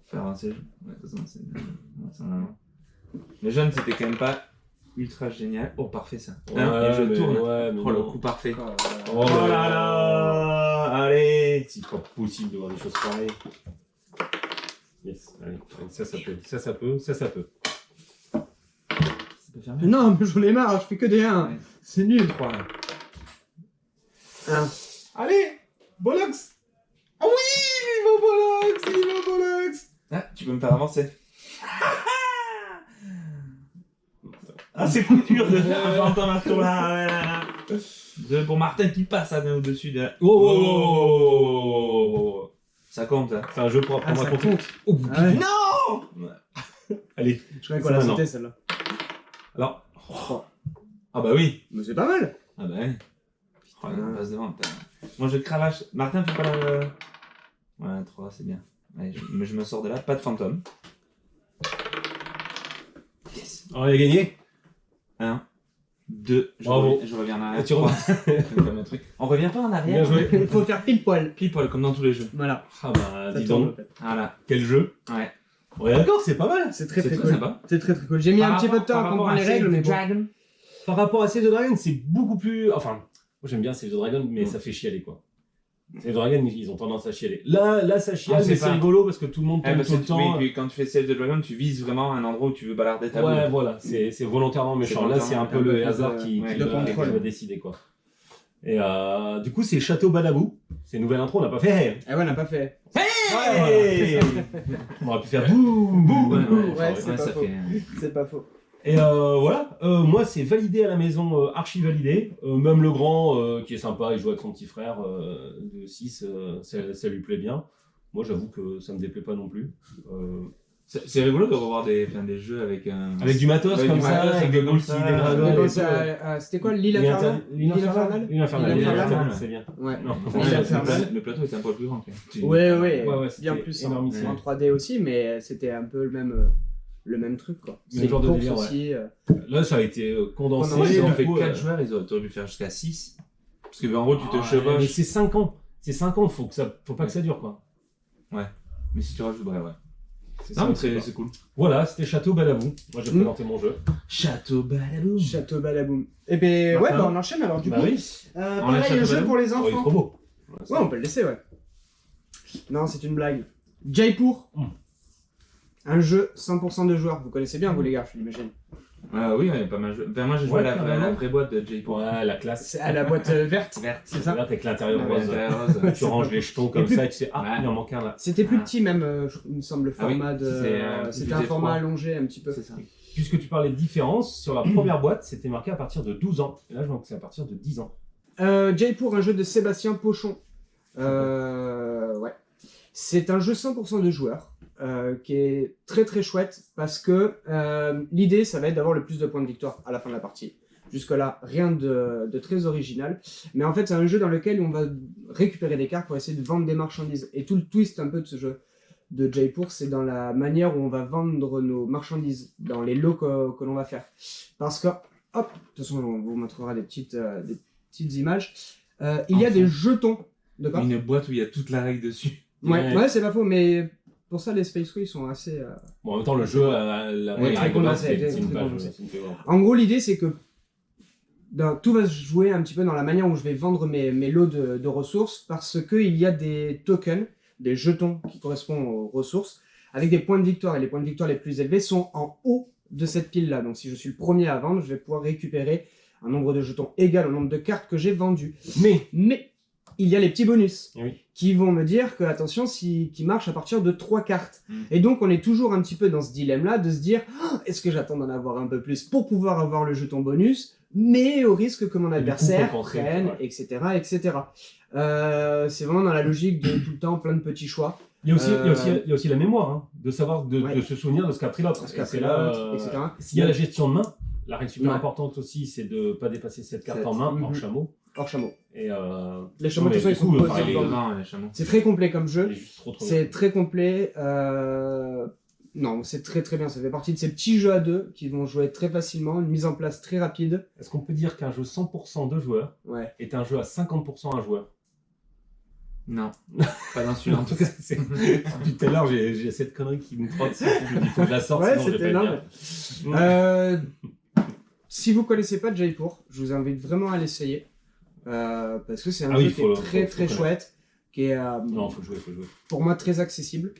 faire avancer le jeu. Ouais, de toute façon, c'est le jeune, c'était quand même pas ultra génial. Oh, parfait ça. Ouais, Et je tourne. Ouais, Oh, le coup parfait. Oh là là. Allez. C'est pas possible de voir des choses pareilles. Yes, allez, ça peut, ça peut. Ça peut faire mieux. Non, mais j'en ai marre, je fais que des 1. Ouais. C'est nul. 3. 1. Allez, Bollocks. Ah oui, vive Bollocks. Ah, tu peux me faire avancer. Ah, c'est plus dur de faire un fantôme à ce tour-là. Pour Martin qui passe au-dessus de... Oh. Ça compte, ça. C'est un jeu pour apprendre Ah, à ça compter. compte. Oh, Ah ouais. Non. allez. Je croyais qu'on l'a Ça, sauté non. celle-là. Alors, Ah bah oui. Mais c'est pas mal. Ah bah oui. Oh, il passe devant. Moi, je cravache. Martin, fais pas la... Ouais, 3, c'est bien. Allez, je me sors de là. Pas de fantôme. Yes. on a gagné. 1, 2, Bravo. je reviens en arrière. Tu reviens. Comme un truc. On revient pas en arrière. Bien joué. Il faut faire pile poil. Pile poil, comme dans tous les jeux. Voilà. Ah bah, Ça dis tourne, donc. en fait. Voilà. Quel jeu. Ouais. Ouais, d'accord, c'est pas mal. C'est très C'est très très cool. sympa. C'est très très cool. J'ai mis un petit peu de temps à comprendre les règles, mais bon. Dragon. Par rapport à Save the Dragon, c'est beaucoup plus. Enfin, moi j'aime bien Save the Dragon, mais Mm. ça fait chialer quoi. Save the Dragon, ils ont tendance à chialer. Là ça chiale, Ah, c'est mais c'est pas- rigolo parce que tout le monde tombe Parce tout que le temps. oui, puis quand tu fais Save the Dragon, tu vises vraiment un endroit où tu veux balarder ta Ouais, boule. voilà, c'est volontairement méchant. Là, c'est un peu un peu le plus hasard de- qui ouais, qui de va contrôle. décider quoi. Et du coup, c'est Château Badabou. C'est une nouvelle intro, on n'a pas fait. Ah ouais, on n'a pas fait. Ouais. On aurait pu faire bouh bouh. Ouais, c'est pas ça faux. fait... C'est pas faux. Et voilà, moi c'est validé à la maison, archi validé. Même le grand qui est sympa, il joue avec son petit frère de 6, ça lui plaît bien. Moi j'avoue que ça me déplaît pas non plus. C'est rigolo de revoir des jeux avec un... Avec du matos Avec comme du ça, matos, avec des boules qui ça. dégradent. Mais et bon, tout. c'était quoi l'île infernale? L'île infernale. L'île infernale, L'île infernale. c'est bien. Ouais. Non. L'île infernale. Le plateau était un peu plus grand. Quand même. Ouais, Ouais, bien c'était plus énormissime. en 3D aussi, mais c'était un peu le même truc quoi. Même C'est genre une de course délire, aussi. Là ça a été condensé. Condensé, Ils ont du fait coup, 4 joueurs, ils auraient dû faire jusqu'à 6. Parce que en gros, tu te Mais chevauches. c'est 5 ans. C'est 5 ans, faut pas que ça dure quoi. Mais si tu rajoutes, ouais. C'est Non, ça, mais c'est pas. c'est cool. Voilà, c'était Château Badabou. Moi j'ai présenté mon jeu. Château Balabou. Château Badaboum. Et ben ouais, Martin. on enchaîne alors du Bah coup. oui. On Pareil, laisse un Château jeu Badaboum. pour les Oh, il est enfants. trop beau. Ouais, on peut le laisser, ouais. Non, c'est une blague. Jaipur. Un jeu 100% de joueurs. Vous connaissez bien, vous les gars, je l'imagine. Oui, on est pas mal joué. Enfin, moi, j'ai joué Ouais, à la carrément. vraie boîte de Jaipur. Ouais, la classe. C'est à la boîte verte. Verte. C'est ça. Regarde avec l'intérieur Ouais, rose. Ouais, rose. Tu ranges les jetons comme Et puis- ça et tu sais, ah, Ouais. il en manque un là. C'était plus Ah. petit même, il me semble, le Ah oui, format de... c'est, C'était un plus format étroit. allongé un petit peu. C'est ça. Puisque tu parlais de différence, sur la première boîte, c'était marqué à partir de 12 ans. Et là, je vois que c'est à partir de 10 ans. Jaipur, un jeu de Sébastien Pochon. Ouais. C'est un jeu 100% de joueurs qui est très très chouette parce que l'idée, ça va être d'avoir le plus de points de victoire à la fin de la partie. Jusque-là, rien de très original. Mais en fait, c'est un jeu dans lequel on va récupérer des cartes pour essayer de vendre des marchandises. Et tout le twist un peu de ce jeu de Jaipur, c'est dans la manière où on va vendre nos marchandises, dans les lots que l'on va faire. Parce que, hop, de toute façon, on vous montrera des petites images. Il y a Enfin. des jetons. D'accord. Une boîte où il y a toute la règle dessus. Ouais, c'est pas faux, mais pour ça, les Space Queen sont assez... Bon, en même temps, le jeu, la Ouais, très règle de base, condensé, c'est une très page. condensé. c'est une page. En gros, l'idée, c'est que tout va se jouer un petit peu dans la manière où je vais vendre mes lots de ressources, parce qu'il y a des tokens, des jetons qui correspondent aux ressources, avec des points de victoire. Et les points de victoire les plus élevés sont en haut de cette pile-là. Donc si je suis le premier à vendre, je vais pouvoir récupérer un nombre de jetons égal au nombre de cartes que j'ai vendues. Mais il y a les petits bonus Oui. qui vont me dire que, attention, qui marchent à partir de 3 cartes. Mm. Et donc, on est toujours un petit peu dans ce dilemme-là de se dire ah, est-ce que j'attends d'en avoir un peu plus pour pouvoir avoir le jeton bonus, mais au risque que mon du coup, adversaire compenser, prenne, ouais. etc. etc. C'est vraiment dans la logique de tout le temps plein de petits choix. Il y a aussi la mémoire, hein, de savoir, de Ouais. se souvenir de ce qu'a pris l'autre. Parce Et qu'après c'est là, l'autre, etc. s'il y a la gestion de main, la règle super Ouais. importante aussi, c'est de ne pas dépasser cette carte en 7. main, Mhm. hors chameau. Hors chameau. Et Les chameaux, non, de toute mais façon, ils du sont coup, posés Il est dans le- devant, les chameaux. C'est très complet comme jeu. il est juste trop C'est bien. très complet. Non, c'est très très bien. Ça fait partie de ces petits jeux à deux qui vont jouer très facilement, une mise en place très rapide. Est-ce qu'on peut dire qu'un jeu 100% de joueurs Ouais. est un jeu à 50% un joueur? Non, pas dans celui-là en En tout tout cas. cas, depuis tout à l'heure, j'ai cette connerie qui me trotte. Il faut que je la sorte, Ouais, sinon je vais c'était pas énorme. bien. Si vous connaissez pas Jaipur, je vous invite vraiment à l'essayer. Parce que c'est un Ah oui, jeu qui faut est le- très faut très connaître. chouette, qui est Non, faut jouer, faut jouer. pour moi très accessible.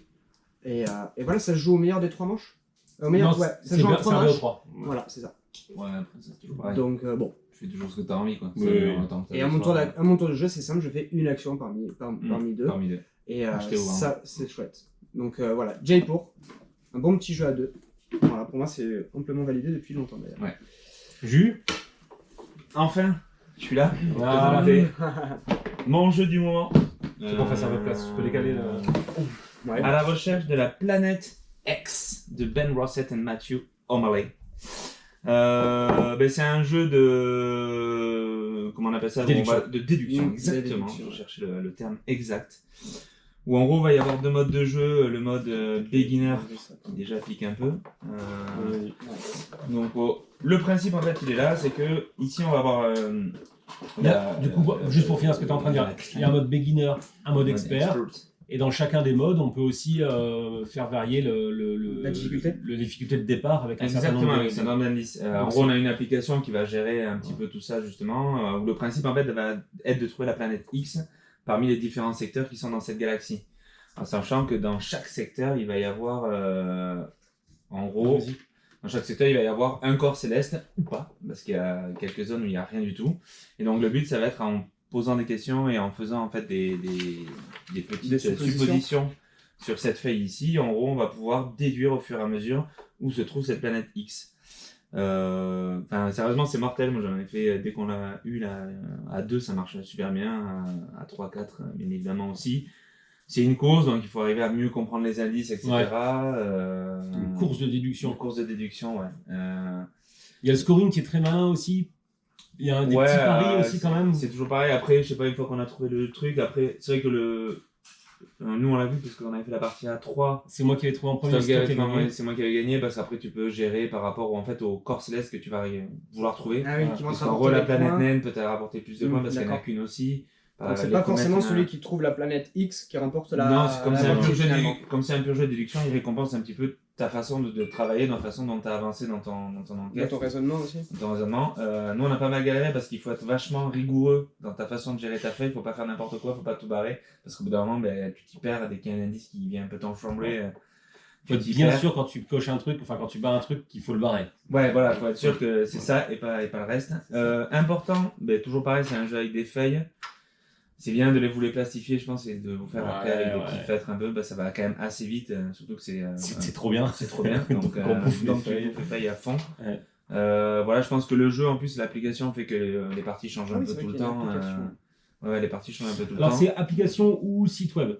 Et voilà, ça se joue au meilleur des 3 manches. Au meilleur, Non, ouais, ça se c'est joue en bien, 3 c'est un 2 au manches. 3. Voilà, c'est ça. Ouais, après, c'est toujours pareil. Donc bon. Tu fais toujours ce que t'as envie, quoi. Oui, C'est- oui. attends, t'as Et le à mon, tour soir, à mon tour de jeu, c'est simple, je fais une action parmi deux. Parmi deux. Et Achetez au ça, c'est chouette. Donc voilà, Jaipur, un bon petit jeu à 2. Voilà, pour moi, c'est amplement validé depuis longtemps d'ailleurs. Ouais. Jus. Enfin, je suis là. Voilà. Présenté mon jeu du moment. Faut qu'on fasse un peu de place. Je peux décaler le... Ouais. À la recherche de la planète X de Ben Rossett et Matthew O'Malley. C'est un jeu de... Comment on appelle ça? Déduction. De déduction, Mmh, exactement. déduction, Je ouais. cherchais le terme exact. Où en gros, il va y avoir 2 modes de jeu. Le mode beginner, qui déjà pique un peu. Donc, le principe, en fait, il est là. C'est que ici, on va avoir... Du coup, juste pour finir ce que tu es en train de dire, il y a un mode beginner, un mode expert. Et dans chacun des modes, on peut aussi faire varier La difficulté. le difficulté de départ avec un certain Exactement, nombre avec un nombre d'indices. En gros, on a une application qui va gérer un petit peu tout ça, justement, où le principe, en fait, va être de trouver la planète X parmi les différents secteurs qui sont dans cette galaxie. En sachant que dans chaque secteur, il va y avoir, en gros, dans chaque secteur, il va y avoir un corps céleste, ou pas, parce qu'il y a quelques zones où il n'y a rien du tout. Et donc, le but, ça va être en posant des questions et en faisant, en fait, des petites Des suppositions. suppositions sur cette feuille ici. En gros, on va pouvoir déduire au fur et à mesure où se trouve cette planète X. Sérieusement, c'est mortel. Moi, j'en ai fait dès qu'on l'a eu là, à 2, ça marche super bien. À 3, 4, bien évidemment aussi. C'est une course, donc il faut arriver à mieux comprendre les indices, etc. Ouais. Une course de déduction. Une course de déduction, ouais. Il y a le scoring qui est très malin aussi. Il y a des Ouais, petits paris aussi quand même. C'est toujours pareil. Après, je sais pas, une fois qu'on a trouvé le truc, après, c'est vrai que nous, on l'a vu parce qu'on avait fait la partie à 3. C'est moi qui avais trouvé en premier. C'est moi qui avais gagné parce qu'après tu peux gérer par rapport au corps céleste que tu vas vouloir trouver. Ah oui, Voilà. qui vont Parce te qu'en rapporter gros, la des planète points. naine peut te rapporter plus de points parce qu'il n'y en a D'accord. qu'une aussi. Donc c'est Les pas comètes, forcément il y en a- celui qui trouve la planète X qui remporte la. Non, c'est comme la c'est un partie, pur jeu finalement. comme c'est un pur jeu de déduction, il récompense un petit peu ta façon de travailler, dans la façon dont tu as avancé dans ton Dans enquête. ton raisonnement aussi. Dans ton raisonnement. Nous, on a pas mal galéré parce qu'il faut être vachement rigoureux dans ta façon de gérer ta feuille. Il faut pas faire n'importe quoi, faut pas tout barrer. Parce qu'au bout d'un moment, tu t'y perds dès qu'il y a un indice qui vient un peu t'enchambrer. Faut être bien sûr quand tu coches un truc, enfin quand tu bats un truc, qu'il faut le barrer. Ouais, voilà, faut être sûr que c'est ça et pas le reste. Important, toujours pareil, c'est un jeu avec des feuilles. C'est bien de vous les plastifier, je pense, et de vous faire après avec des petits feutres un peu. Ça va quand même assez vite, surtout que C'est trop bien. c'est trop bien. Donc, On bouffe les donc tu feuilles. bouffes les feuilles à fond. Ouais. Voilà, je pense que le jeu, en plus, l'application fait que les parties changent Ah un oui, peu c'est tout vrai le qu'il y a temps. une application. Ouais, les parties changent un peu tout le Alors temps. c'est application ou site web.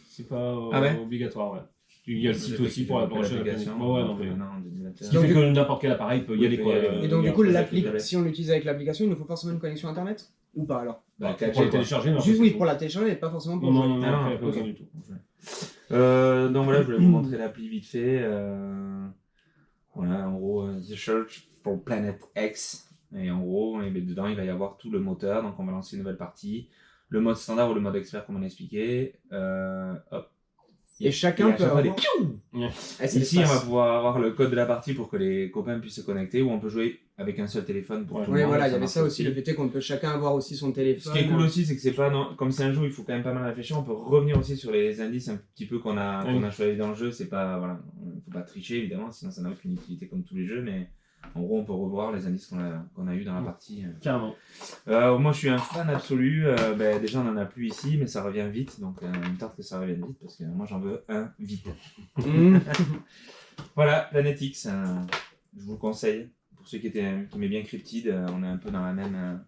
C'est pas Ah ouais obligatoire, ouais. Il y a le site aussi pour l'application. l'application. Ouais, non, mais... Ce qui Donc, fait du- que n'importe quel appareil peut y Oui, aller peut y quoi. aller. Et donc, du coup, ça, si on l'utilise avec l'application, il nous faut forcément une connexion internet. Ou pas alors? Bah, pour 4G, le quoi. télécharger, mais Juste oui, pour la télécharger, mais pas forcément pour Non, jouer. non, non, Ah, après, non, pas ok. besoin du tout. Donc voilà, je voulais vous montrer l'appli vite fait. Voilà, en gros, The Search for Planet X. Et en gros, dedans, il va y avoir tout le moteur. Donc on va lancer une nouvelle partie. Le mode standard ou le mode expert, comme on a expliqué. Hop. Et chacun à peut chaque fois, avoir... Ah, c'est Ici, on va l'espace. pouvoir avoir le code de la partie pour que les copains puissent se connecter. Ou on peut jouer avec un seul téléphone pour tout le Oui, monde. voilà, il y avait marche ça aussi. Le fait est qu'on peut chacun avoir aussi son téléphone. Ce qui est cool aussi, c'est que c'est pas comme c'est un jeu où il faut quand même pas mal réfléchir. On peut revenir aussi sur les indices un petit peu qu'on a choisi dans le jeu. C'est pas voilà, faut pas tricher évidemment, sinon ça n'a aucune utilité comme tous les jeux. Mais en gros, on peut revoir les indices qu'on a eu dans la partie. Carrément. Moi, je suis un fan absolu. Déjà, on en a plus ici, mais ça revient vite. Donc, une tarte que ça revienne vite parce que moi, j'en veux un vite. Voilà, Planet X. Je vous le conseille. Pour ceux qui aimaient bien Cryptid, on est un peu dans la même.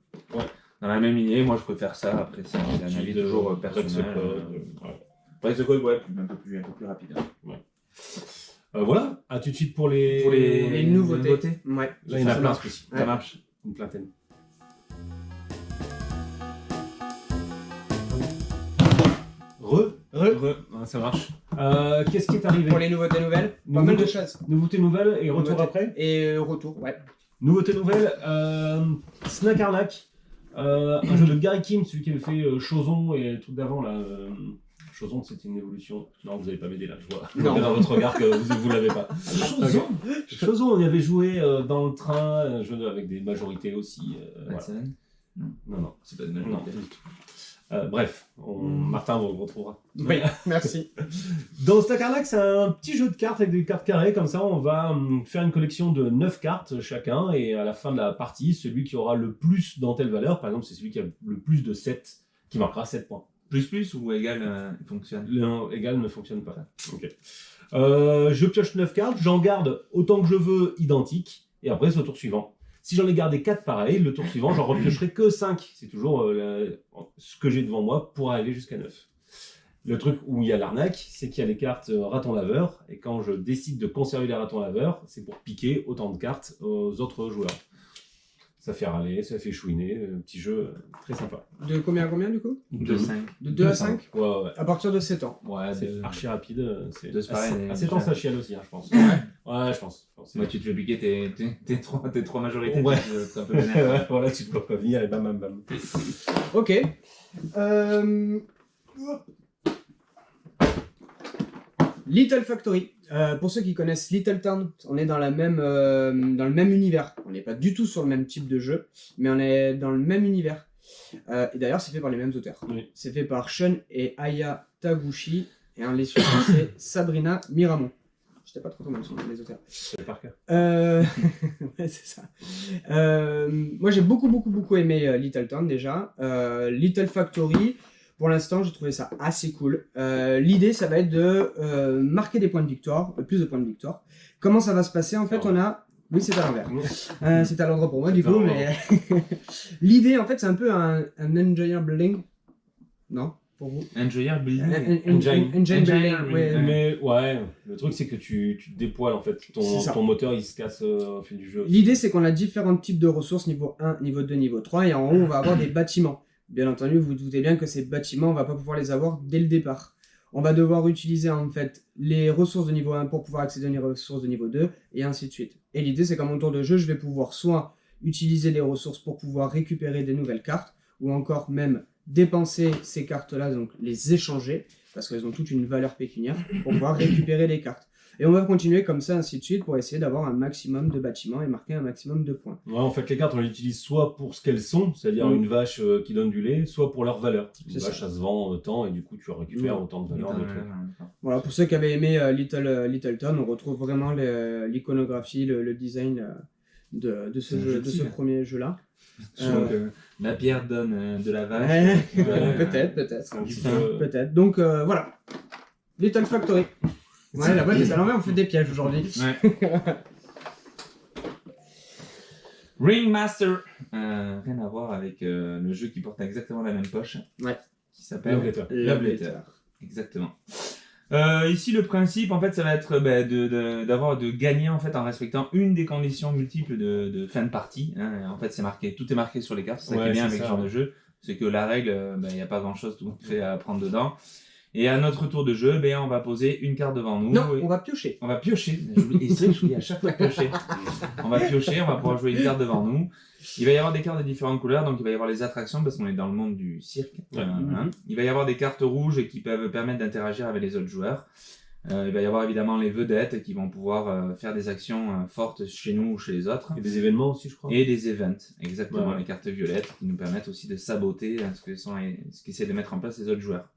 Dans la même idée, moi je préfère ça. Après, c'est un avis toujours personnel. Break the Code, ouais, un peu plus rapide. Voilà, à tout de suite pour les Les nouveautés. Ouais. Là, il y en a Ça plein marche. aussi. Ça marche. Une plaintaine. Ça marche. Qu'est-ce qui est arrivé? Pour les nouveautés nouvelles, pas mal de choses. Nouveautés nouvelles et retour Nouveautés. après. Et retour, ouais. Nouveauté nouvelle, Snack Arnaque. Un jeu de Gary Kim, celui qui avait fait Chozon et le truc d'avant là. Chozon, c'était une évolution. Non, vous n'allez pas m'aider là, je vois. Non. Dans votre regard que vous l'avez pas. Chozon. Chozon, on y avait joué dans le train, un jeu avec des majorités aussi. Voilà. Non, C'est pas de non, majorité. pas du tout. Bref, Martin vous le retrouvera. Oui, merci. Dans Stack Arnaque, c'est un petit jeu de cartes avec des cartes carrées. Comme ça, on va faire une collection de 9 cartes chacun. Et à la fin de la partie, celui qui aura le plus dans telle valeur, par exemple, c'est celui qui a le plus de 7 qui marquera 7 points. Plus ou égal fonctionne. Le égal ne fonctionne pas. Ok. Je pioche 9 cartes, j'en garde autant que je veux identiques. Et après, c'est au tour suivant. Si j'en ai gardé 4 pareils, le tour suivant, j'en repiocherai que 5. C'est toujours ce que j'ai devant moi pour arriver jusqu'à 9. Le truc où il y a l'arnaque, c'est qu'il y a les cartes raton laveur. Et quand je décide de conserver les ratons laveurs, c'est pour piquer autant de cartes aux autres joueurs. Ça fait râler, ça fait chouiner. Petit jeu très sympa. De combien à combien du coup? De 5. De 2 à 5 Ouais. à partir de 7 ans. Ouais, C'est archi rapide. C'est Deux, c'est pareil, assez temps, ça chiale aussi, hein, je pense. Ouais. Ouais, je pense. Moi, tu te fais piquer tes trois majorités. Ouais. C'est un peu vénère. Ouais, voilà, tu te peux pas venir et bam bam bam. Ok. Little Factory. Pour ceux qui connaissent Little Town, on est dans le même univers. On n'est pas du tout sur le même type de jeu, mais on est dans le même univers. Et d'ailleurs, c'est fait par les mêmes auteurs. Oui. C'est fait par Shun et Aya Taguchi. Et les suivants, c'est Sabrina Miramon. J'étais pas trop tombé sur les auteurs. C'est par cœur. Ouais, c'est ça. Moi, j'ai beaucoup aimé Little Town déjà. Little Factory, pour l'instant, j'ai trouvé ça assez cool. L'idée, ça va être de marquer des points de victoire, plus de points de victoire. Comment ça va se passer? En fait, on a... Oui, c'est à l'envers. C'est à l'endroit pour moi, du coup, mais... L'idée, en fait, c'est un peu un engineer building. Non? Pour vous? Engineer building. Engine building, ouais. Mais ouais, le truc c'est que tu te dépoiles en fait. C'est ça. Ton moteur il se casse au fil du jeu. L'idée, c'est qu'on a différents types de ressources, niveau 1, niveau 2, niveau 3, et en haut, on va avoir des bâtiments. Bien entendu, vous vous doutez bien que ces bâtiments, on va pas pouvoir les avoir dès le départ. On va devoir utiliser en fait les ressources de niveau 1 pour pouvoir accéder aux ressources de niveau 2, et ainsi de suite. Et l'idée, c'est qu'à mon tour de jeu, je vais pouvoir soit utiliser les ressources pour pouvoir récupérer des nouvelles cartes, ou encore même dépenser ces cartes-là, donc les échanger, parce qu'elles ont toute une valeur pécuniaire, pour pouvoir récupérer les cartes. Et on va continuer comme ça, ainsi de suite, pour essayer d'avoir un maximum de bâtiments et marquer un maximum de points. Ouais, en fait, les cartes on les utilise soit pour ce qu'elles sont, c'est-à-dire une vache qui donne du lait, soit pour leur valeur. Une vache, ça se vend autant, et du coup, tu récupères autant de valeur. Voilà, pour ceux qui avaient aimé Little Town, on retrouve vraiment l'iconographie, le design de ce premier jeu-là. La pierre donne de la vache. Peut-être. Donc voilà, Little Factory. Ouais, la boîte est à l'envers, on fait des pièges aujourd'hui. Ouais. Ringmaster. Rien à voir avec le jeu qui porte exactement la même poche. Ouais. Qui s'appelle Love Letter. Exactement. Ici, le principe, en fait, ça va être de gagner en fait en respectant une des conditions multiples de fin de partie. Hein. En fait, tout est marqué sur les cartes. C'est ça qui est bien avec ce genre de jeu, c'est que la règle, il n'y a pas grand-chose tout fait à prendre dedans. Et à notre tour de jeu, on va poser une carte devant nous. Non, on va piocher. On va piocher. Et c'est vrai que je dis à chaque fois piocher. On va piocher, on va pouvoir jouer une carte devant nous. Il va y avoir des cartes de différentes couleurs, donc il va y avoir les attractions parce qu'on est dans le monde du cirque. Il va y avoir des cartes rouges qui peuvent permettre d'interagir avec les autres joueurs. Il va y avoir évidemment les vedettes qui vont pouvoir faire des actions fortes chez nous ou chez les autres. Et des événements aussi, je crois. Et des events, exactement. Ouais. Les cartes violettes qui nous permettent aussi de saboter ce qu'essaient de mettre en place les autres joueurs.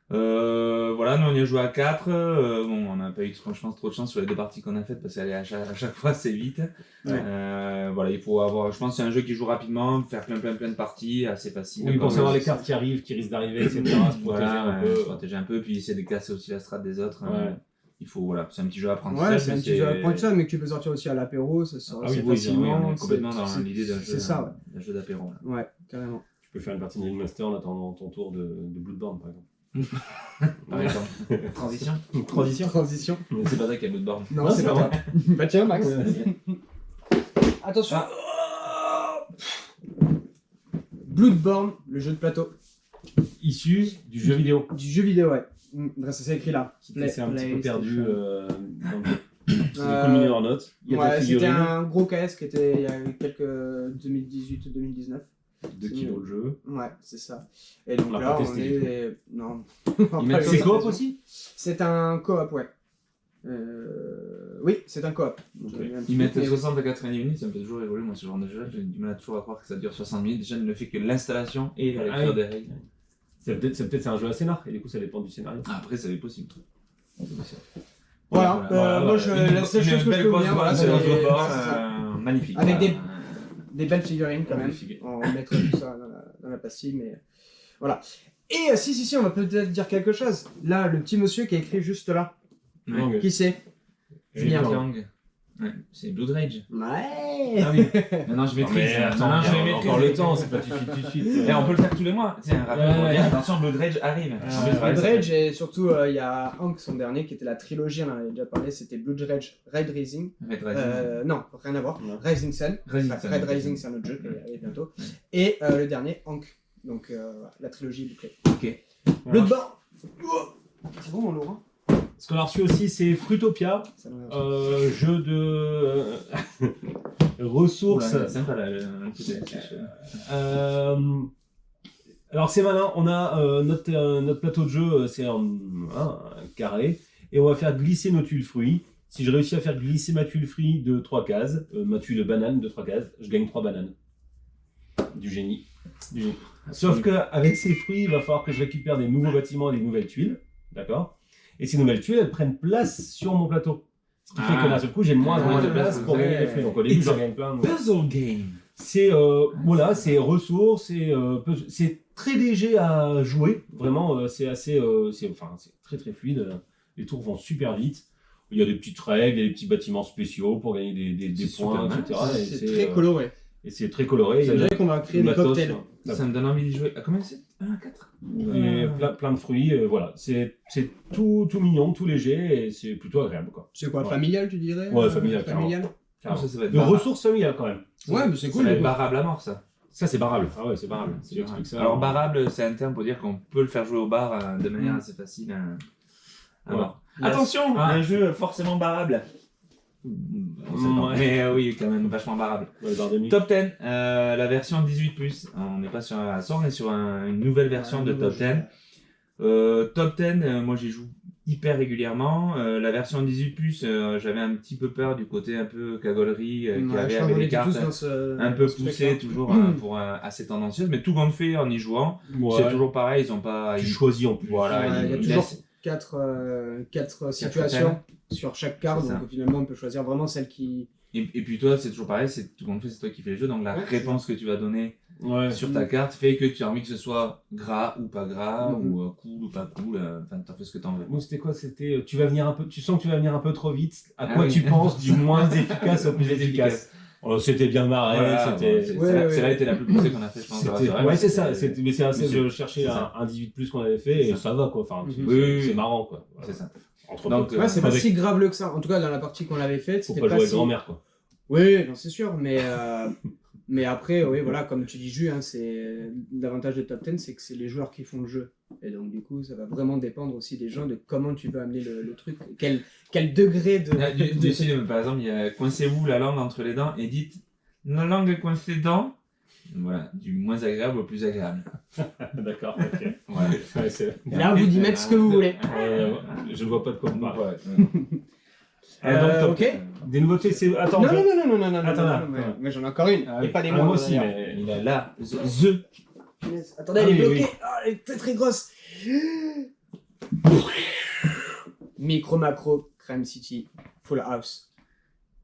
Voilà, nous on y a joué à 4. On n'a pas eu franchement trop de chance sur les 2 parties qu'on a faites parce qu'à chaque fois c'est vite. Ouais. Voilà, il faut avoir. Je pense que c'est un jeu qui joue rapidement, faire plein de parties, assez facile. Oui, pour savoir les cartes qui arrivent, qui risquent d'arriver, etc. Se protéger un peu, puis essayer de casser aussi la strate des autres. Il faut, voilà, c'est un petit jeu à prendre. Ouais, c'est un petit jeu à prendre ça, mais que tu peux sortir aussi à l'apéro, ça sort assez facilement. On est complètement dans l'idée d'un jeu d'apéro. Ouais, carrément. Tu peux faire une partie de Ringmaster en attendant ton tour de Bloodborne, par exemple. Par exemple. Transition. C'est pas vrai qu'il y a Bloodborne. Non, c'est pas vrai. Bah tiens, Max. Attention. Bloodborne, le jeu de plateau. Issu du jeu vidéo. Du jeu vidéo, ouais. C'est écrit là. C'est un petit peu perdu dans le combiné en notes. Ouais, c'était un gros KS qui était il y a quelques 2018-2019. 2 kilos le jeu. Ouais, c'est ça. Et donc On l'a là, pas on testé, du est. Non. C'est coop aussi? C'est un coop, ouais. Oui, c'est un coop. Ok. Ils mettent 60 à 90 minutes, ça me fait toujours rigoler, moi, ce genre de jeu. J'ai du mal à toujours à croire que ça dure 60 minutes. Déjà, ne fait que l'installation et la lecture des règles. C'est peut-être un jeu à scénar, et du coup ça dépend du scénario. Après, ça est possible. Voilà, moi, la seule chose que je peux vous dire, voilà, c'est magnifique. avec des belles figurines quand même. Magnifique. On mettrait tout ça dans la pastille, mais voilà. Et si, on va peut-être dire quelque chose. Là, le petit monsieur qui a écrit juste là, Ouais. qui c'est? Julien Julien. Kang. Ouais, c'est Blood Rage. Ouais. Ah oui. Maintenant, je maîtrise. Mais attends, Maintenant, je vais on a maîtriser. encore le temps, c'est pas tout de suite. Et on peut le faire tous les mois. Tiens, rappel pour Ouais. dire, attention, Blood Rage arrive. Blood Rage et surtout il y a Hank, son dernier, qui était la trilogie, on en avait déjà parlé, c'était Blood Rage Red Rising. Red Rising. Non, rien à voir. Non. Rising Sun. Rising Enfin, Sun, Red ok. Rising, c'est un autre jeu qui arrive bientôt. Ouais. Et le dernier, Hank. Donc la trilogie bouclée. Ok. Bloodborne. Oh, c'est bon mon lourd, hein. Ce qu'on a reçu aussi, c'est Fruitopia, Ça nous a- jeu de ressources. C'est sympa là. Alors c'est malin, on a notre plateau de jeu, c'est un carré, et on va faire glisser nos tuiles fruits. Si je réussis à faire glisser ma tuile fruit de 3 cases, ma tuile banane de 3 cases, je gagne 3 bananes. Du génie. Du génie. Sauf qu'avec ces fruits, il va falloir que je récupère des nouveaux bâtiments et des nouvelles tuiles. D'accord? Et ces nouvelles tuiles, elles prennent place sur mon plateau. Ce qui fait que d'un seul coup, j'ai moins de place pour gagner des fruits. Donc au début, j'en gagne plein. Puzzle game. C'est voilà, c'est ressources, c'est très léger à jouer. Vraiment, c'est assez, c'est très très fluide. Les tours vont super vite. Il y a des petites règles, il y a des petits bâtiments spéciaux pour gagner des C'est points, super etc. Et C'est très coloré. Et c'est très coloré. Ça Il y a dirait qu'on va créer des matos, cocktails. Ça me donne envie d'y jouer. Ah, combien c'est 1 à 4 et plein de fruits. Voilà, c'est tout mignon, tout léger et c'est plutôt agréable quoi. C'est quoi, Ouais. familial tu dirais? Ouais, familial, carrément. Ça va être De ressources familiales quand même. Ouais, mais c'est Ça cool. va du être coup. barrable à mort, ça. Ça c'est barrable. Ah ouais, c'est barrable. C'est Si j'explique ça. Alors, barrable, c'est un terme pour dire qu'on peut le faire jouer au bar de manière assez facile à Ouais. voir. Yes. Attention, Ah. un jeu forcément barrable. Ouais. Mais oui, quand même vachement barrable. Ouais, barre de nuit. Top 10, la version 18+. On n'est pas sur un sort, on est sur une nouvelle version de Top 10. Top 10, moi j'y joue hyper régulièrement. La version 18+, j'avais un petit peu peur du côté un peu cagolerie qu'il y Ouais, avait je pense avec qu'on les était cartes tous dans ce- un peu dans ce poussées, truc-là. toujours pour assez tendancieuse. Mais tout compte fait en y jouant, Ouais. c'est toujours pareil. Ils ont pas. Tu ils- choisis en plus. Voilà, Ouais, il y a ils toujours laissent- 4 situations sur chaque carte, C'est ça. donc finalement on peut choisir vraiment celle qui. Et puis toi, c'est toujours pareil. C'est tout compte fait, c'est toi qui fais le jeu. Donc la Ouais, réponse que tu vas donner Ouais. sur ta carte fait que tu as envie que ce soit gras ou pas gras, Mhm. ou cool ou pas cool. Enfin, t'en fais ce que t'en veux. Nous, c'était quoi? C'était tu vas venir un peu, tu sens que tu vas venir un peu trop vite. À Ah quoi oui. tu penses du moins efficace au plus Plus efficace? C'était bien marré, Voilà, c'était. bon, c'est Ouais, ouais, celle-là ouais. était la plus poussée qu'on a fait, je pense. Ouais, c'est ça. Mais c'est assez. Mais Je cherchais c'est ça. un 18+ qu'on avait fait et C'est ça va quoi. Enfin, Mhm. c'est- Oui, c'est oui. marrant quoi. Voilà. C'est ça. Entre Donc, potes, Ouais, c'est pas avec- si grave que ça. En tout cas, dans la partie qu'on avait faite, Faut c'était pas pas jouer avec si. grand-mère quoi. Oui, non, c'est sûr, mais après, oui, voilà, comme tu dis, Jus, hein, c'est l'avantage de Top 10, c'est que c'est les joueurs qui font le jeu. Et donc, du coup, ça va vraiment dépendre aussi des gens de comment tu veux amener le truc, quel degré de. Là, du style, par exemple, il y a coincez-vous la langue entre les dents et dites la langue est coincée dedans. Voilà, du moins agréable au plus agréable. D'accord. Ok. Voilà. Ouais, c'est- Là, vous d'y mettre ce que vous voulez. Je ne vois pas de quoi vous parlez. Euh, donc, ok. Des nouveautés, c'est. Attends. Non, je- non, non, non, non, non, non, Attends, non, là, non, mais- attends. mais j'en ai encore une, Ah et oui. pas des Ah, moindres, moi aussi, d'ailleurs. mais. Il a là, the. Punaise, attendez, Ah elle est oui, bloquée. oui. Ah, elle est très très grosse. Micro Macro Crime City Full House.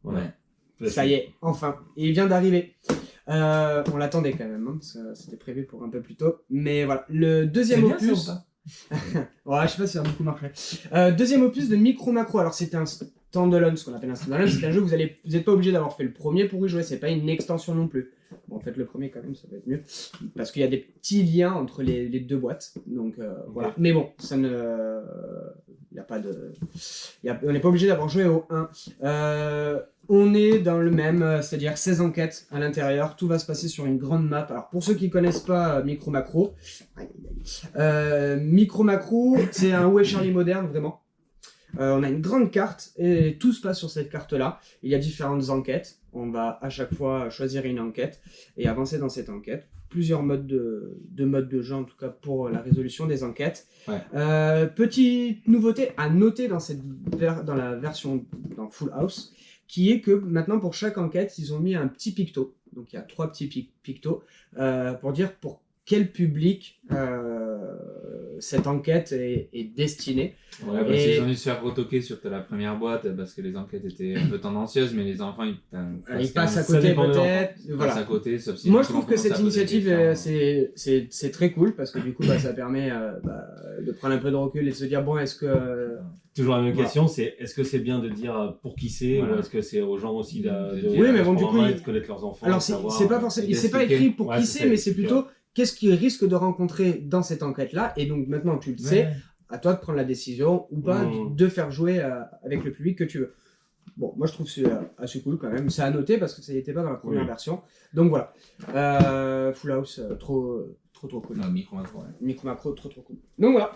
Voilà. Ça y est, enfin. Et il vient d'arriver. On l'attendait quand même, hein, parce que c'était prévu pour un peu plus tôt. Mais voilà, le deuxième opus. Ouais, je sais pas si ça a beaucoup marché. Deuxième opus de Micro Macro. Alors c'était un standalone, ce qu'on appelle un standalone. C'est un jeu où vous n'êtes pas obligé d'avoir fait le premier pour y jouer. C'est pas une extension non plus. Bon, faites le premier quand même, ça va être mieux. Parce qu'il y a des petits liens entre les deux boîtes. Donc voilà. Mais bon, ça ne. Il n'y a pas de. On n'est pas obligé d'avoir joué au 1. On est dans le même, c'est-à-dire 16 enquêtes à l'intérieur. Tout va se passer sur une grande map. Alors pour ceux qui connaissent pas Micro Macro, Micro Macro, c'est un Où est Charlie moderne, vraiment. On a une grande carte et tout se passe sur cette carte-là. Il y a différentes enquêtes. On va à chaque fois choisir une enquête et avancer dans cette enquête. Plusieurs modes modes de jeu, en tout cas pour la résolution des enquêtes. Ouais. Petite nouveauté à noter dans la version dans Full House, qui est que maintenant pour chaque enquête, ils ont mis un petit picto. Donc il y a 3 petits pictos pour dire pour quel public cette enquête est destinée. Ouais, parce qu'ils ont dû se faire retoquer sur la première boîte parce que les enquêtes étaient un peu tendancieuses, mais les enfants ils passent à côté peut-être. Ils Voilà. passent à côté, sauf si Moi je trouve que cette initiative c'est très cool parce que du coup ça permet de prendre un peu de recul et de se dire bon est-ce que Toujours la même question, c'est est-ce que c'est bien de dire pour qui c'est ou est-ce que c'est aux gens aussi de oui, mais bon, du coup, de connaître leurs enfants. Alors c'est pas forcément, c'est pas écrit pour qui c'est, mais c'est plutôt qu'est-ce qu'ils risquent de rencontrer dans cette enquête-là. Et donc maintenant tu le sais, à toi de prendre la décision ou pas de faire jouer avec le public que tu veux. Bon, moi je trouve que c'est assez cool quand même. C'est à noter parce que ça n'était pas dans la première version. Donc voilà, Full House, trop cool. Non, Micro Macro, ouais. Micro Macro, trop cool. Donc voilà.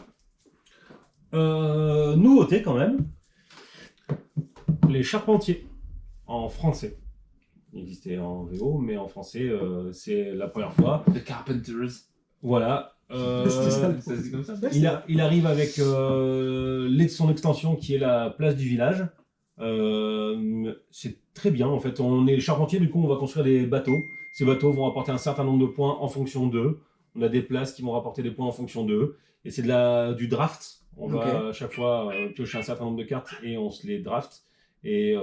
Nouveauté quand même, les Charpentiers en français. Il existait en VO, mais en français c'est la première fois. The Carpenters. Voilà. Ça se dit comme ça. Il arrive avec son extension qui est la place du village. C'est très bien en fait. On est charpentier, du coup on va construire des bateaux. Ces bateaux vont apporter un certain nombre de points en fonction d'eux. On a des places qui vont rapporter des points en fonction d'eux. Et c'est du draft. On va à chaque fois piocher un certain nombre de cartes et on se les draft. Et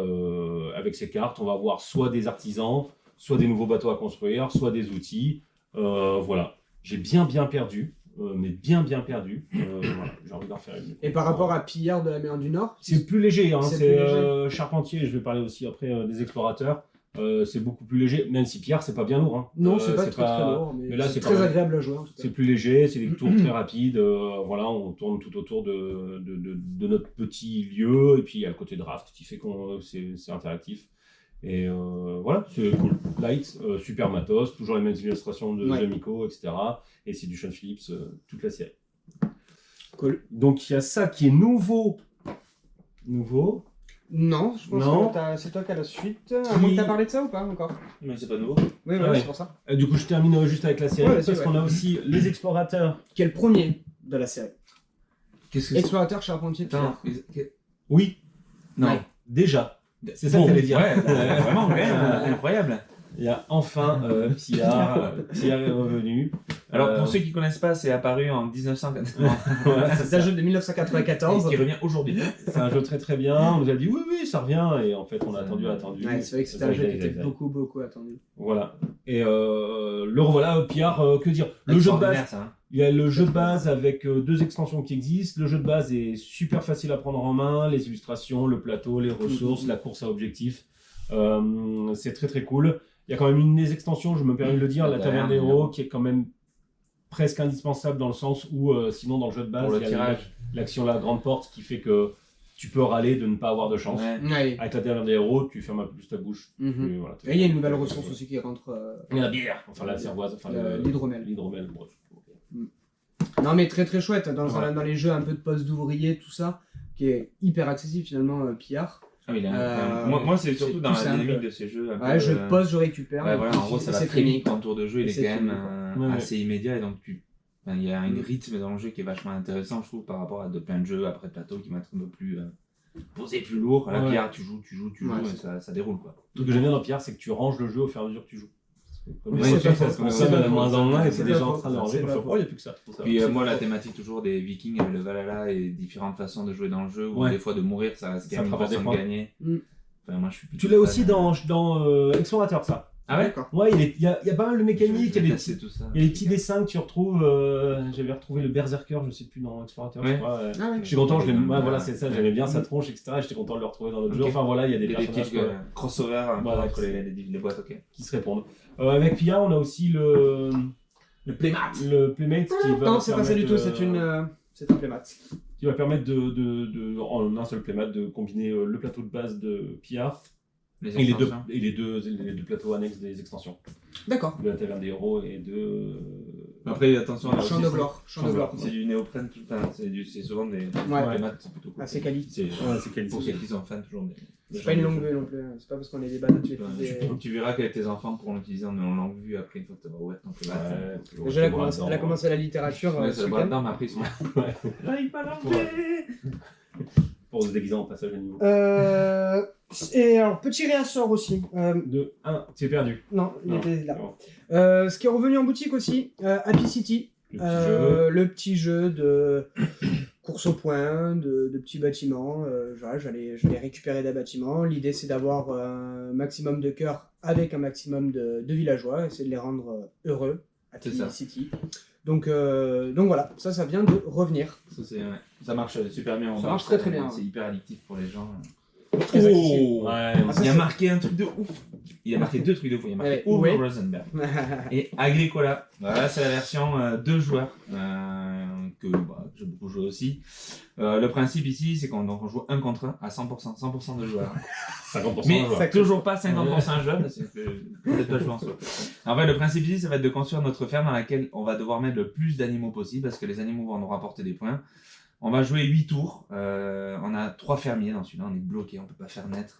avec ces cartes, on va avoir soit des artisans, soit des nouveaux bateaux à construire, soit des outils. Voilà. J'ai bien perdu, mais bien perdu. Voilà. J'ai envie d'en faire une. Et par rapport à Pillard de la mer du Nord, c'est plus léger. Hein. C'est C'est plus léger. Charpentier. Je vais parler aussi après des explorateurs. C'est beaucoup plus léger, même si Pierre c'est pas bien lourd. Hein. Non, c'est pas très lourd, mais là, c'est c'est très pas- agréable à jouer en tout cas. C'est plus léger, c'est des tours très rapides. Voilà, on tourne tout autour de notre petit lieu. Et puis il y a le côté draft qui fait que c'est interactif. Et voilà, c'est cool. Light, super matos, toujours les mêmes illustrations de Jamico, etc. Et c'est du Sean Phillips, toute la série. Cool. Donc il y a ça qui est nouveau. Non, je pense Non. que c'est toi qui as la suite. À moins que t'as parlé de ça ou pas encore? Mais c'est pas nouveau. Oui, voilà, Ouais. c'est pour ça. Du coup, je termine juste avec la série, Ouais, parce vas-y, qu'on a aussi les explorateurs. Qui est le premier de la série. Qu'est-ce que c'est? Explorateur charpentier de Attends, Pillard. Oui, non. Ouais. déjà. C'est ça Bon. que t'allais dire. Ouais, vraiment, quand même, incroyable. Il y a enfin Pierre. Pierre est revenu. Alors, pour ceux qui connaissent pas, c'est apparu en 1980. Voilà, C'est un jeu de 1994. qui revient aujourd'hui. c'est un jeu très bien. On nous a dit oui, ça revient. Et en fait, on a attendu. Ouais, c'est vrai que c'était un jeu qui était beaucoup attendu. Voilà. Et le revoilà, Pierre, que dire? Le jeu de base. Ça, hein. Il y a le jeu de base avec 2 extensions qui existent. Le jeu de base est super facile à prendre en main. Les illustrations, le plateau, les ressources, la course à objectifs. C'est très cool. Il y a quand même une des extensions, je me permets de le dire, la Taverne des Héros, qui est quand même presque indispensable dans le sens où, sinon, dans le jeu de base, Pour le il y a tirage. l'action La Grande Porte qui fait que tu peux râler de ne pas avoir de chance. Ouais. Ouais. Avec la Taverne des Héros, tu fermes un peu plus ta bouche. Mhm. Et voilà, Et il y a une nouvelle ressource aussi qui rentre. Il y a la bière, enfin la cervoise, enfin l'hydromel. L'hydromel, bon. Non, mais très chouette. Dans les jeux un peu de poste d'ouvrier, tout ça, qui est hyper accessible finalement, Pillard. Ah oui, moi, c'est surtout dans la simple. dynamique de ces jeux. Ouais, je pose, je récupère. Ouais, et voilà, puis en gros, ça va c'est très fini. vite. Ton tour de jeu, il Et est c'est quand fini, même assez immédiat. Et donc, il y a un rythme dans le jeu qui est vachement intéressant, je trouve, par rapport à plein de jeux après de plateau qui vont être un peu plus posés, plus lourds. À la pierre, tu joues, Ouais, et ça déroule, quoi. Le truc que j'aime bien dans Pierre, c'est que tu ranges le jeu au fur et à mesure que tu joues. Comme Oui, c'est pas faux. ça se C'est consomme pas à la faux. main dans la main et C'est c'est pas déjà faux. en train de ranger. C'est pas faux. Il n'y a plus que ça. Puis moi, la thématique toujours des Vikings avec le Valhalla et différentes façons de jouer dans le jeu, ou Ouais. des fois de mourir, ça reste Ça quand même une rapporte des façon de points. gagner. Mm. Enfin, moi, je suis Tu l'as aussi dans Explorateur, ça. Ah ouais? D'accord. Ouais, il y a pas mal de mécaniques, il y a des petits. tout ça. Il y a des petits dessins que tu retrouves. J'avais retrouvé le Berserker, je sais plus, dans Explorateur, je Ouais. crois. Ah ouais. Je suis content, Ouais, voilà, c'est ça, j'aimais bien sa tronche, etc. J'étais content de le retrouver dans l'autre jeu. Ok. Enfin voilà, il y a des Il y a des personnages petits crossover Voilà, entre les boîtes, ok. qui se répondent. Avec Pia, on a aussi le Playmate. Playmate qui va Non, c'est pas ça du tout, permettre, c'est un playmat. qui va permettre en un seul Playmat de combiner le plateau de base de Pia Les et les extensions. deux plateaux annexes des extensions. D'accord. De la Taverne des Héros et Après, attention, là Champ aussi, de c'est- gloire. Champ de gloire. c'est du néoprène, enfin, c'est souvent des Ouais. des maths, c'est plutôt cool. Ah, c'est quali. C'est quali. pour ceux qui sont fans, toujours des C'est pas une longue vue non plus. C'est pas parce qu'on est des banats que tu les fais des- Tu verras que tes enfants pourront l'utiliser en longue vue après une fois que tu vas ouvert ton peu maths. Déjà, elle a commencé la littérature Ouais, ce ça le bras week-end. dedans, mais après ils sont là. J'arrive pas à l'enlever. Pour se déguiser en passage animaux. Et alors, petit réassort aussi. 2, 1, c'est perdu. Non, il Non, était là. non. Ce qui est revenu en boutique aussi, Happy City. Le petit jeu. Le petit jeu de course au point, de petits bâtiments. Voilà, j'allais récupérer des bâtiments. L'idée, c'est d'avoir un maximum de cœurs avec un maximum de villageois, essayer de les rendre heureux. Happy C'est ça. City. Donc voilà, ça vient de revenir. Ça marche super bien. Ça marche très, très bien. C'est hyper addictif pour les gens. Très accessible. Oh Ouais, ça, il a c'est- marqué un truc de ouf. Il a marqué 2 trucs de fou. Il a marqué Ouais, ouais. Uwe Rosenberg et Agricola. Voilà, c'est la version 2 joueurs que j'ai beaucoup joué aussi. Le principe ici, c'est qu'on joue 1 contre 1 à 100%, 100% de joueurs. 50% Mais de joueurs. c'est toujours pas 50% jeunes, c'est que peut-être pas jouer en solo. En fait, le principe ici, ça va être de construire notre ferme dans laquelle on va devoir mettre le plus d'animaux possible parce que les animaux vont nous rapporter des points. On va jouer 8 tours. On a 3 fermiers dans celui-là. On est bloqué. On peut pas faire naître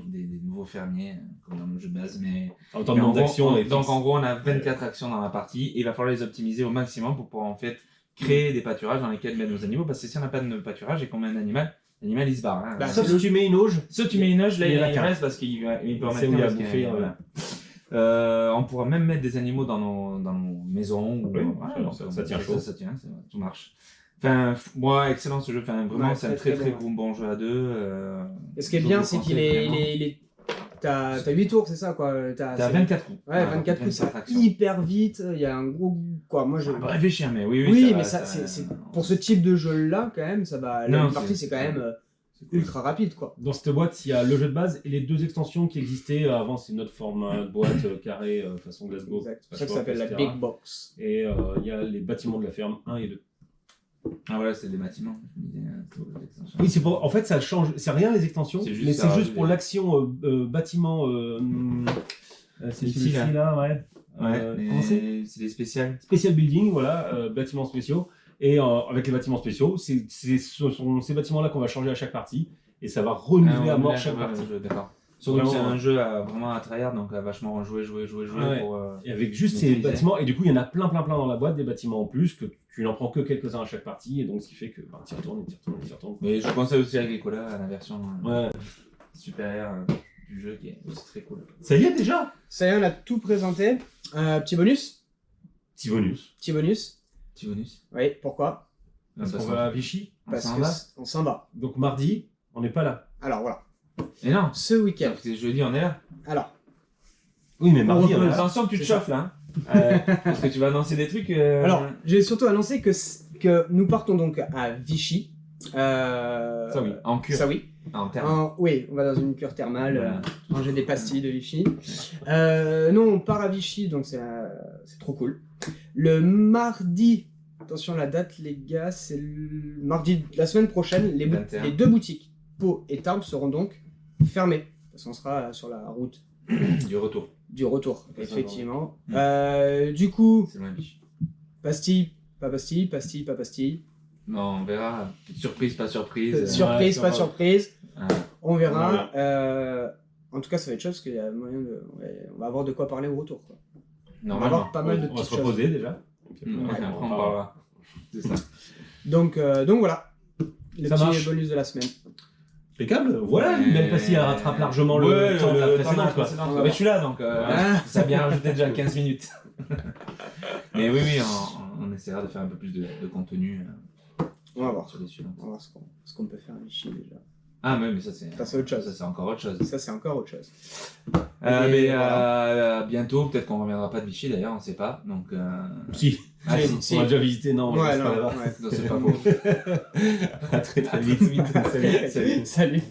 des nouveaux fermiers comme dans le jeu de base. Mais En temps mais de en nombre gros, d'actions. donc en gros, on a 24 actions dans la partie et il va falloir les optimiser au maximum pour pouvoir en fait créer des pâturages dans lesquels mettre nos animaux. Parce que si on n'a pas de pâturage et qu'on met un animal, l'animal il se barre. Hein. Bah, Sauf si tu mets une auge. Soit tu mets une œuf, là Il y il en a qu'un. reste parce qu'il peut en C'est mettre où il qu'un a parce qu'il bouffé, voilà. On pourra même mettre des animaux dans nos maisons. Ou, Oui, voilà, ça- donc, ça tient chaud. Ça tient, tout marche. Enfin, moi, excellent ce jeu. Enfin, vraiment, Ouais, c'est un très, très très très bon. bon jeu à deux. Et ce qui est je bien, vous c'est qu'il conseille vraiment. est. T'as 8 tours, c'est ça quoi. T'as c'est- 24 coups. Ouais, 24 coups, ça va actions. hyper vite. Il y a un gros. Quoi, moi je. On va réfléchir, mais oui, Oui, ça mais va, ça, c'est pour ce type de jeu-là, quand même, ça va. Non, La partie, c'est quand même c'est cool. ultra rapide, quoi. Dans cette boîte, il y a le jeu de base et les 2 extensions qui existaient. Avant, c'est notre format de boîte carré façon Glasgow. Exact. C'est pour ça que patchwork, ça s'appelle la etc. Big Box. Et il y a les bâtiments de la ferme 1 et 2. Ah voilà, c'est des bâtiments. Je me disais, pour les extensions. Oui, en fait, ça change. C'est rien les extensions, C'est juste mais ça c'est juste rajoute pour des- l'action bâtiment. C'est Ici, celui-ci là, ouais. Ouais, Comment c'est c'est des spéciales. Special building, voilà, bâtiments spéciaux. Et avec les bâtiments spéciaux, ce sont ces bâtiments-là qu'on va changer à chaque partie. Et ça va renouveler à mort chaque partie. D'accord. Surtout Donc que c'est un jeu vraiment à tryhard, donc à vachement jouer Ouais. pour. Et avec juste ces maîtriser. bâtiments, et du coup il y en a plein dans la boîte, des bâtiments en plus, que tu n'en prends que quelques-uns à chaque partie, et donc ce qui fait que tu retournes. Mais je conseille aussi Agricola, la version Ouais. supérieure du jeu qui est aussi très cool. Ça y est déjà. Ça y est, on a tout présenté. Petit bonus. Petit bonus. Petit bonus. Petit bonus. Oui, pourquoi Parce qu'on va à Vichy. Parce s'en que va. on s'en va. Donc mardi, on n'est pas là. Alors voilà. Et non, Ce week-end. parce que jeudi on est là. Alors, Oui, mais mardi, on est là. Attention, tu te C'est ça. chauffes là. Parce que tu vas annoncer des trucs. alors j'ai surtout annoncé que nous partons donc à Vichy. Ça oui. en cure. Ça oui. En termes. Oui, on va dans une cure thermale, Voilà. manger des pastilles de Vichy. Non, on part à Vichy, donc c'est trop cool. Le mardi, attention la date les gars, c'est le mardi de la semaine prochaine, les 21. 2 boutiques, Pau et Tarbes, seront donc fermées. Parce qu'on sera sur la route Du retour. du retour, Ça, effectivement. va. Du coup, C'est loin Vichy. pastille, pas pastille, pastille, pas pastille. Non, on verra. Surprise, pas surprise. Surprise, ça pas va. surprise. Ah. On verra. En tout cas, ça va être chaud parce qu'il y a moyen de. Ouais, on va avoir de quoi parler au retour. Quoi. On va Normalement. avoir pas mal de On va petites se choses. reposer déjà. Après, on parlera. C'est ça. Donc voilà. Le Ça petit marche. bonus de la semaine. Impeccable. Voilà, même pas si elle rattrape largement le temps de la précédente. Quoi. On va Mais je suis là donc Ah. ça a bien rajouté déjà 15 minutes. Mais oui, on essaiera de faire un peu plus de contenu On va voir. sur les suivantes. On va voir ce qu'on peut faire à Vichy déjà. Ah, mais ça c'est Ça, c'est autre chose. Ça c'est encore autre chose. Ça, c'est encore autre chose. Mais voilà. bientôt, peut-être qu'on reviendra pas de Vichy d'ailleurs, on sait pas. Donc, Si. Ah, Si, si. On a déjà visité, non, on Ouais, reste pas non, là-bas. ouais. Non, c'est pas faux. À très vite. Salut. Salut.